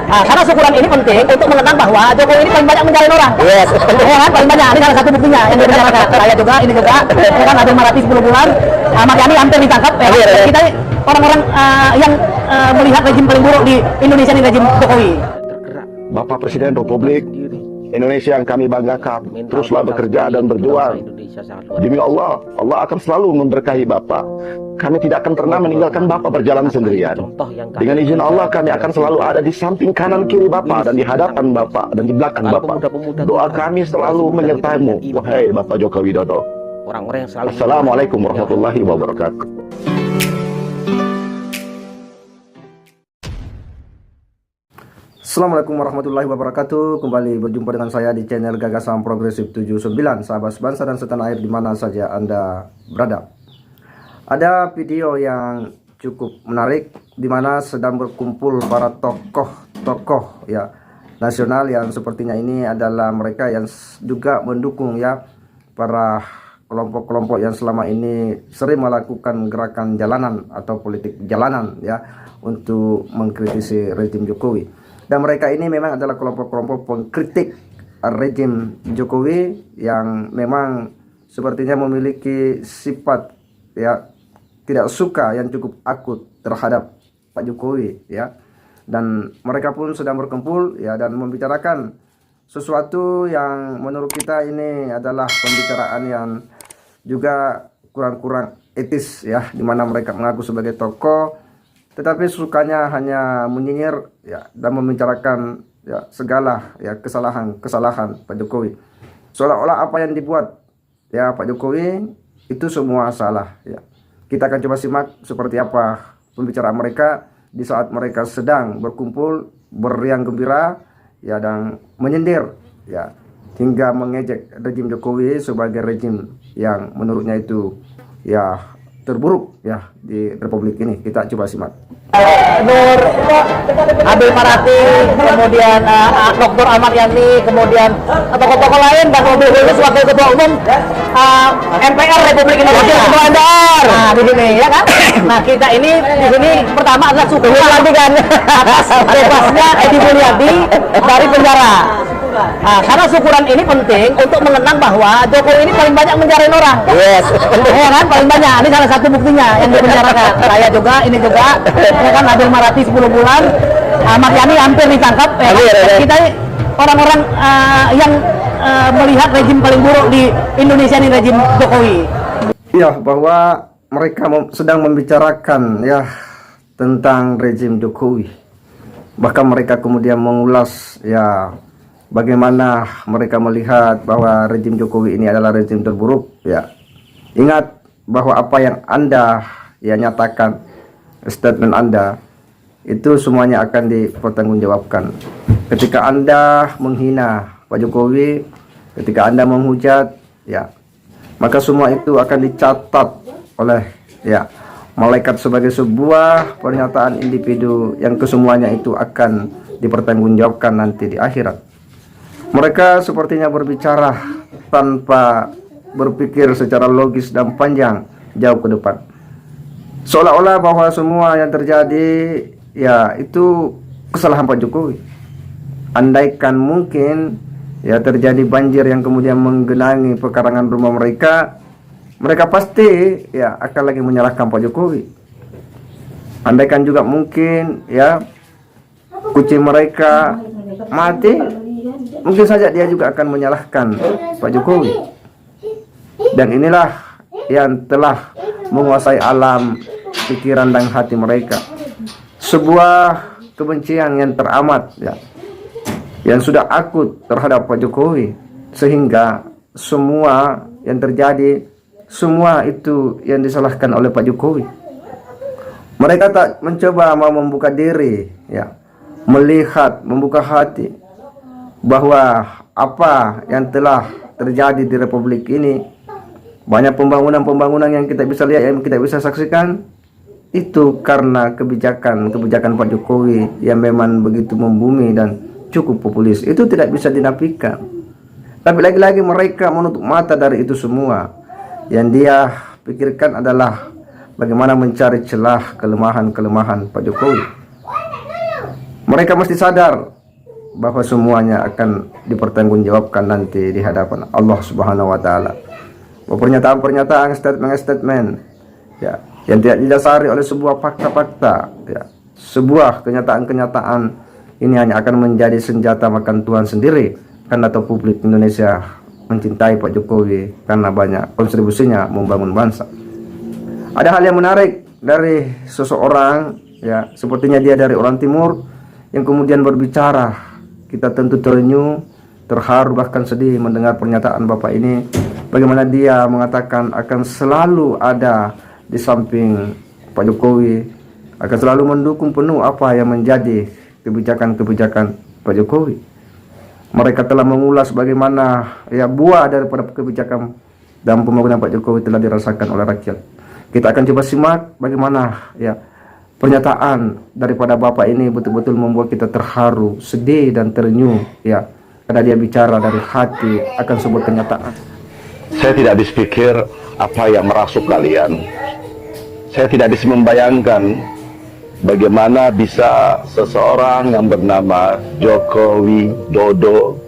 Karena syukuran ini penting untuk mengenang bahwa Jokowi ini paling banyak menjarain orang. Yes. Ya kan, paling banyak. Ini salah satu buktinya yang dipenjarakan. Saya juga, ini juga. Ya kan, Abdul Marati 10 bulan. Ahmad Yani hampir ditangkap. Kita orang-orang yang melihat rejim paling buruk di Indonesia ini rejim Jokowi. Bapak Presiden Republik Indonesia yang kami banggakan, teruslah bekerja dan berjuang. Demi Allah, Allah akan selalu memberkahi Bapak. Kami tidak akan pernah meninggalkan Bapak berjalan sendirian. Dengan izin Allah, kami akan selalu ada di samping kanan kiri Bapak, dan di hadapan Bapak, dan di belakang Bapak. Doa kami selalu menyertaimu, wahai Bapak Joko Widodo. Assalamualaikum warahmatullahi wabarakatuh. Assalamualaikum warahmatullahi wabarakatuh. Kembali berjumpa dengan saya di channel Gagasan Progresif 79. Sahabat sebangsa dan setanah air di mana saja Anda berada. Ada video yang cukup menarik di mana sedang berkumpul para tokoh-tokoh ya nasional yang sepertinya ini adalah mereka yang juga mendukung ya para kelompok-kelompok yang selama ini sering melakukan gerakan jalanan atau politik jalanan ya untuk mengkritisi rejim Jokowi. Dan mereka ini memang adalah kelompok-kelompok pengkritik rejim Jokowi yang memang sepertinya memiliki sifat ya tidak suka yang cukup akut terhadap Pak Jokowi ya. Dan mereka pun sedang berkumpul ya dan membicarakan sesuatu yang menurut kita ini adalah pembicaraan yang juga kurang-kurang etis ya, di mana mereka mengaku sebagai tokoh tetapi sukanya hanya menyinyir ya dan membicarakan ya segala ya kesalahan Pak Jokowi. Seolah-olah apa yang dibuat ya Pak Jokowi itu semua salah ya. Kita akan coba simak seperti apa pembicaraan mereka di saat mereka sedang berkumpul beriang gembira ya dan menyindir ya hingga mengejek rejim Jokowi sebagai rejim yang menurutnya itu ya terburuk ya di Republik ini. Kita coba simak. Nur Abdul Marati, kemudian Dr. Ahmad Yani, kemudian tokoh-tokoh lain dan mobil khusus wakil ketua umum MPR Republik Indonesia. Ketua MPR. Nah, di sini ya kan. Nah, kita ini di sini pertama adalah syukuran kan atas bebasnya Edi Mulyadi dari penjara. Karena syukuran ini penting untuk mengenang bahwa Jokowi ini paling banyak menjarain orang. Yes. Ya kan, paling banyak. Ini salah satu buktinya yang dipenjarakan. Saya juga, ini juga. Ya kan, Abdul Marati 10 bulan. Ahmad Yani hampir ditangkap. Kita orang-orang yang melihat rejim paling buruk di Indonesia ini rejim Jokowi. Ya, bahwa mereka sedang membicarakan ya tentang rejim Jokowi. Bahkan mereka kemudian mengulas ya bagaimana mereka melihat bahwa rejim Jokowi ini adalah rejim terburuk ya. Ingat bahwa apa yang Anda ya nyatakan, statement Anda itu semuanya akan dipertanggungjawabkan. Ketika Anda menghina Pak Jokowi, ketika Anda menghujat ya, maka semua itu akan dicatat oleh ya malaikat sebagai sebuah pernyataan individu yang kesemuanya itu akan dipertanggungjawabkan nanti di akhirat. Mereka sepertinya berbicara tanpa berpikir secara logis dan panjang jauh ke depan. Seolah-olah bahwa semua yang terjadi ya itu kesalahan Pak Jokowi. Andaikan mungkin ya terjadi banjir yang kemudian menggenangi pekarangan rumah mereka, mereka pasti ya akan lagi menyalahkan Pak Jokowi. Andaikan juga mungkin ya kucing mereka mati, mungkin saja dia juga akan menyalahkan Pak Jokowi. Dan inilah yang telah menguasai alam pikiran dan hati mereka. Sebuah kebencian yang teramat ya, yang sudah akut terhadap Pak Jokowi, sehingga semua yang terjadi, semua itu yang disalahkan oleh Pak Jokowi. Mereka tak mencoba mau membuka diri ya, melihat, membuka hati bahwa apa yang telah terjadi di Republik ini, banyak pembangunan-pembangunan yang kita bisa lihat, yang kita bisa saksikan, itu karena kebijakan Pak Jokowi yang memang begitu membumi dan cukup populis. Itu tidak bisa dinafikan. Tapi lagi-lagi mereka menutup mata dari itu semua. Yang dia pikirkan adalah bagaimana mencari celah kelemahan-kelemahan Pak Jokowi. Mereka mesti sadar bahwa semuanya akan dipertanggungjawabkan nanti di hadapan Allah Subhanahu wa taala. Pernyataan-pernyataan, statement-statement ya yang tidak didasari oleh sebuah fakta-fakta ya, sebuah kenyataan-kenyataan ini hanya akan menjadi senjata makan Tuhan sendiri, karena atau publik Indonesia mencintai Pak Jokowi karena banyak kontribusinya membangun bangsa. Ada hal yang menarik dari seseorang ya, sepertinya dia dari orang timur yang kemudian berbicara. Kita tentu terenyuh, terharu, bahkan sedih mendengar pernyataan Bapak ini. Bagaimana dia mengatakan akan selalu ada di samping Pak Jokowi, akan selalu mendukung penuh apa yang menjadi kebijakan-kebijakan Pak Jokowi. Mereka telah mengulas bagaimana ya buah daripada kebijakan dan pembangunan Pak Jokowi telah dirasakan oleh rakyat. Kita akan coba simak bagaimana ya pernyataan daripada Bapak ini betul-betul membuat kita terharu, sedih dan terenyuh ya, karena dia bicara dari hati akan sebuah kenyataan. Saya tidak habis pikir apa yang merasuk kalian. Saya tidak bisa membayangkan bagaimana bisa seseorang yang bernama Joko Widodo,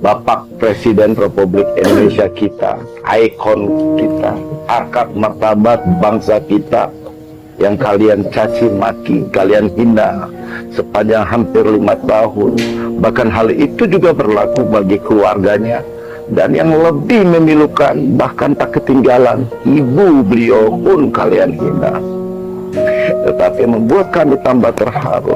Bapak Presiden Republik Indonesia kita, ikon kita, harkat martabat bangsa kita, yang kalian caci maki, kalian hina sepanjang hampir 5 tahun. Bahkan hal itu juga berlaku bagi keluarganya. Dan yang lebih memilukan, bahkan tak ketinggalan, ibu beliau pun kalian hina. Tetapi membuat kami tambah terharu,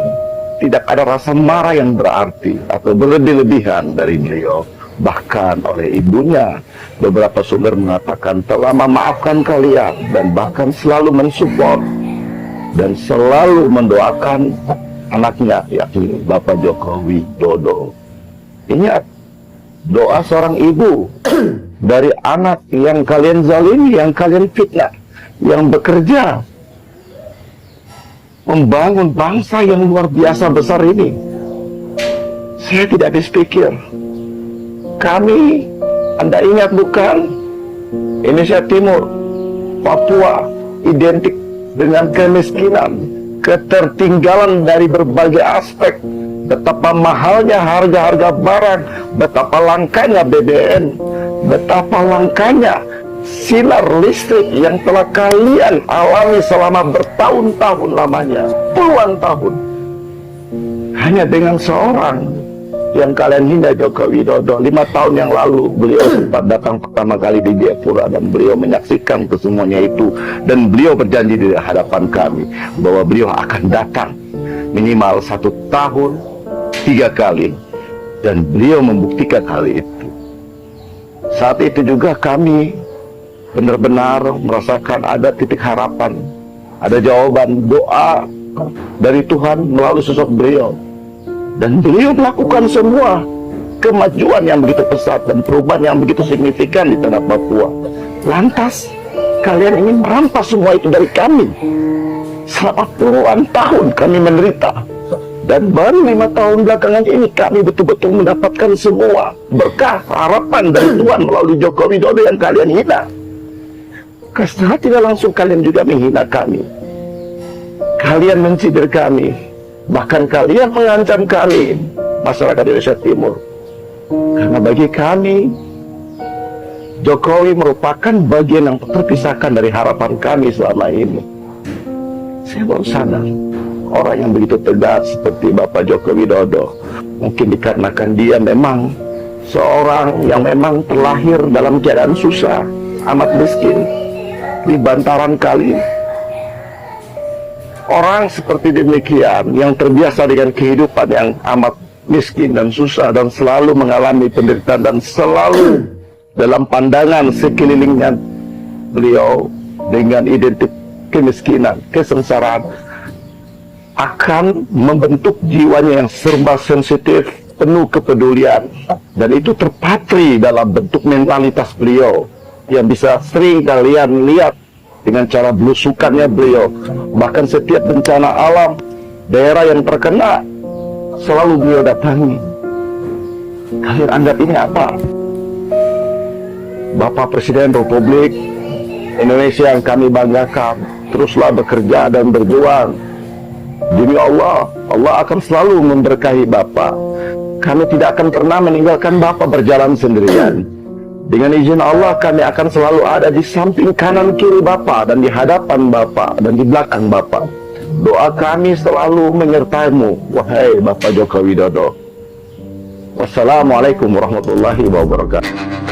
tidak ada rasa marah yang berarti atau berlebih-lebihan dari beliau. Bahkan oleh ibunya, beberapa sumber mengatakan telah memaafkan kalian dan bahkan selalu mensupport dan selalu mendoakan anaknya, yakni Bapak Joko Widodo. Ingat, doa seorang ibu dari anak yang kalian zalimi, yang kalian fitnah, yang bekerja membangun bangsa yang luar biasa besar ini. Saya tidak habis pikir. Kami, Anda ingat bukan? Indonesia Timur, Papua, identik dengan kemiskinan, ketertinggalan dari berbagai aspek. Betapa mahalnya harga-harga barang, betapa langkanya BBM, betapa langkanya sinar listrik yang telah kalian alami selama bertahun-tahun lamanya, puluhan tahun. Hanya dengan seorang yang kalian hina, Joko Widodo. 5 tahun yang lalu beliau sempat datang pertama kali di Jayapura dan beliau menyaksikan kesemuanya itu, dan beliau berjanji di hadapan kami bahwa beliau akan datang minimal 1 tahun 3 kali, dan beliau membuktikan hal itu. Saat itu juga kami benar-benar merasakan ada titik harapan, ada jawaban doa dari Tuhan melalui sosok beliau. Dan beliau melakukan semua kemajuan yang begitu pesat dan perubahan yang begitu signifikan di tanah Papua. Lantas kalian ingin merampas semua itu dari kami. Selama puluhan tahun kami menderita, dan baru 5 tahun belakangan ini kami betul-betul mendapatkan semua berkah harapan dari Tuhan melalui Joko Widodo yang kalian hina. Karena tidak langsung kalian juga menghina kami, kalian mencidar kami, bahkan kalian mengancam kami, masyarakat Indonesia Timur. Karena bagi kami, Jokowi merupakan bagian yang terpisahkan dari harapan kami selama ini. Saya baru sadar, orang yang begitu tegas seperti Bapak Joko Widodo, mungkin dikarenakan dia memang seorang yang memang terlahir dalam keadaan susah, amat miskin, di bantaran kali. Orang seperti demikian yang terbiasa dengan kehidupan yang amat miskin dan susah dan selalu mengalami penderitaan dan selalu dalam pandangan sekelilingnya beliau dengan identik kemiskinan, kesengsaraan, akan membentuk jiwanya yang serba sensitif, penuh kepedulian, dan itu terpatri dalam bentuk mentalitas beliau yang bisa sering kalian lihat dengan cara belusukannya beliau. Bahkan setiap bencana alam, daerah yang terkena, selalu beliau datangi. Kalian anggap ini apa? Bapak Presiden Republik Indonesia yang kami banggakan, teruslah bekerja dan berjuang Demi Allah, Allah akan selalu memberkahi Bapak. Kami tidak akan pernah meninggalkan Bapak berjalan sendirian. Dengan izin Allah, kami akan selalu ada di samping kanan kiri Bapak, dan di hadapan Bapak, dan di belakang Bapak. Doa kami selalu menyertaimu, wahai Bapak Joko Widodo. Wassalamualaikum warahmatullahi wabarakatuh.